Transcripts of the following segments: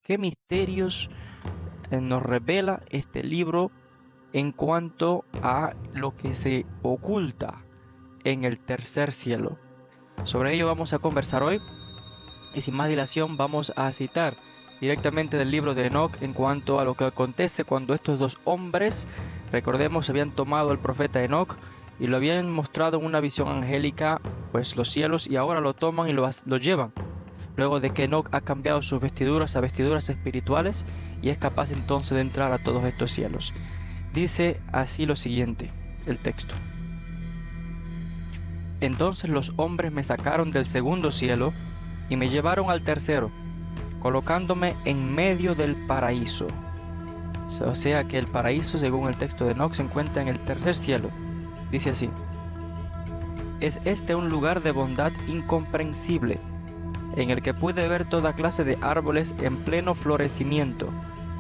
qué misterios nos revela este libro en cuanto a lo que se oculta en el tercer cielo. Sobre ello vamos a conversar hoy y sin más dilación vamos a citar directamente del libro de Enoc en cuanto a lo que acontece cuando estos dos hombres, recordemos, habían tomado al profeta Enoc y lo habían mostrado en una visión angélica, pues los cielos, y ahora lo toman y lo llevan. Luego de que Enoc ha cambiado sus vestiduras a vestiduras espirituales y es capaz entonces de entrar a todos estos cielos. Dice así lo siguiente, el texto. Entonces los hombres me sacaron del segundo cielo y me llevaron al tercero, colocándome en medio del paraíso. O sea que el paraíso, según el texto de Enoc, se encuentra en el tercer cielo. Dice así: es este un lugar de bondad incomprensible, en el que pude ver toda clase de árboles en pleno florecimiento,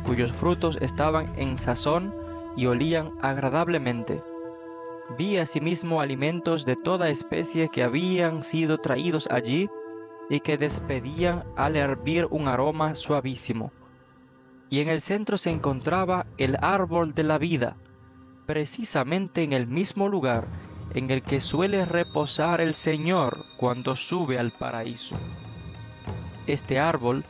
cuyos frutos estaban en sazón y olían agradablemente. Vi asimismo alimentos de toda especie que habían sido traídos allí y que despedían al hervir un aroma suavísimo. Y en el centro se encontraba el árbol de la vida, precisamente en el mismo lugar en el que suele reposar el Señor cuando sube al paraíso. Este árbol,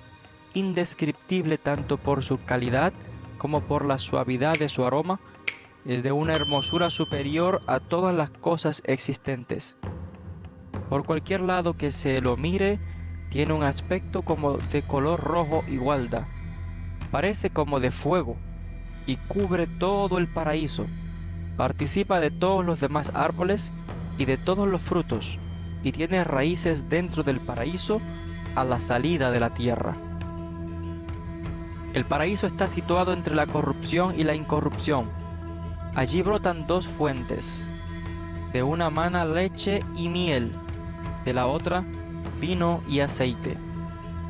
indescriptible tanto por su calidad como por la suavidad de su aroma, es de una hermosura superior a todas las cosas existentes. Por cualquier lado que se lo mire, tiene un aspecto como de color rojo y gualda. Parece como de fuego y cubre todo el paraíso. Participa de todos los demás árboles y de todos los frutos, y tiene raíces dentro del paraíso a la salida de la tierra. El paraíso está situado entre la corrupción y la incorrupción. Allí brotan dos fuentes, de una mana leche y miel, de la otra vino y aceite,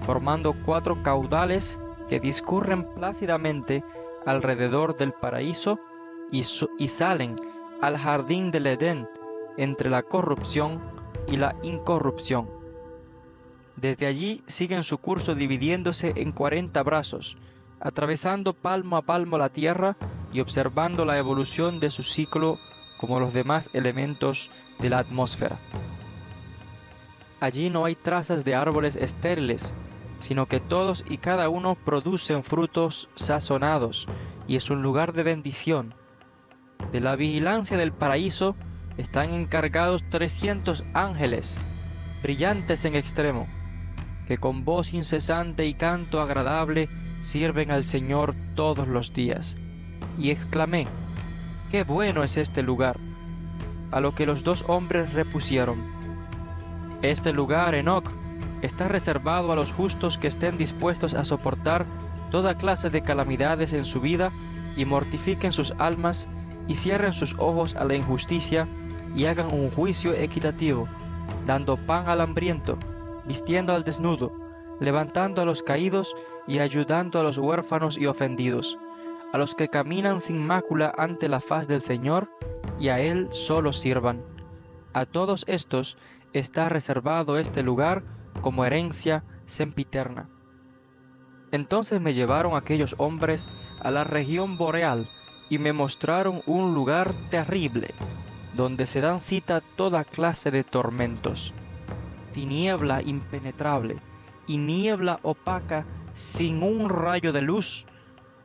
formando 4 caudales que discurren plácidamente alrededor del paraíso y salen al jardín del Edén entre la corrupción y la incorrupción. Desde allí siguen su curso dividiéndose en 40 brazos, atravesando palmo a palmo la tierra y observando la evolución de su ciclo como los demás elementos de la atmósfera. Allí no hay trazas de árboles estériles, sino que todos y cada uno producen frutos sazonados, y es un lugar de bendición. De la vigilancia del paraíso están encargados 300 ángeles, brillantes en extremo, que con voz incesante y canto agradable sirven al Señor todos los días. Y exclamé: ¡qué bueno es este lugar! A lo que los dos hombres repusieron: este lugar, Enoc, está reservado a los justos que estén dispuestos a soportar toda clase de calamidades en su vida y mortifiquen sus almas y cierren sus ojos a la injusticia y hagan un juicio equitativo, dando pan al hambriento, vistiendo al desnudo, levantando a los caídos y ayudando a los huérfanos y ofendidos, a los que caminan sin mácula ante la faz del Señor y a Él solo sirvan. A todos estos está reservado este lugar como herencia sempiterna. Entonces me llevaron aquellos hombres a la región boreal y me mostraron un lugar terrible, donde se dan cita toda clase de tormentos, tiniebla impenetrable y niebla opaca sin un rayo de luz,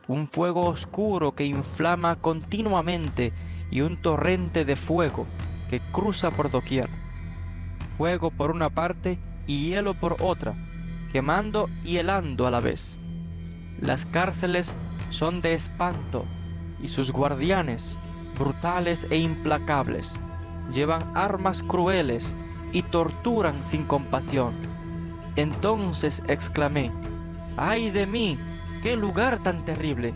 un fuego oscuro que inflama continuamente y un torrente de fuego que cruza por doquier, fuego por una parte y hielo por otra, quemando y helando a la vez. Las cárceles son de espanto y sus guardianes, brutales e implacables, llevan armas crueles y torturan sin compasión. Entonces exclamé: ¡ay de mí! ¡Qué lugar tan terrible!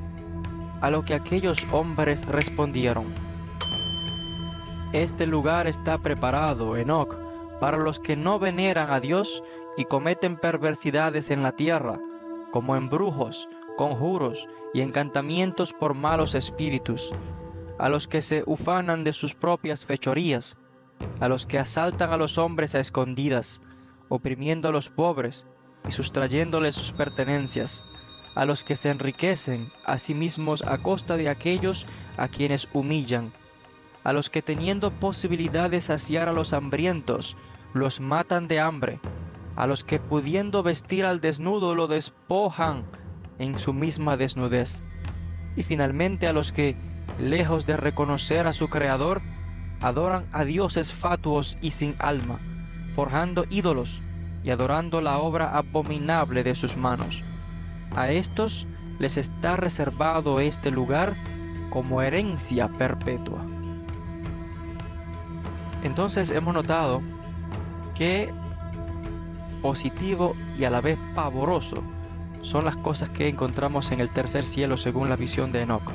A lo que aquellos hombres respondieron: este lugar está preparado, Enoc, para los que no veneran a Dios y cometen perversidades en la tierra, como embrujos, conjuros y encantamientos por malos espíritus, a los que se ufanan de sus propias fechorías, a los que asaltan a los hombres a escondidas, oprimiendo a los pobres y sustrayéndoles sus pertenencias, a los que se enriquecen a sí mismos a costa de aquellos a quienes humillan, a los que teniendo posibilidad de saciar a los hambrientos, los matan de hambre, a los que pudiendo vestir al desnudo lo despojan en su misma desnudez, y finalmente a los que, lejos de reconocer a su Creador, adoran a dioses fatuos y sin alma, forjando ídolos y adorando la obra abominable de sus manos. A estos les está reservado este lugar como herencia perpetua. Entonces hemos notado que positivo y a la vez pavoroso son las cosas que encontramos en el tercer cielo según la visión de Enoc.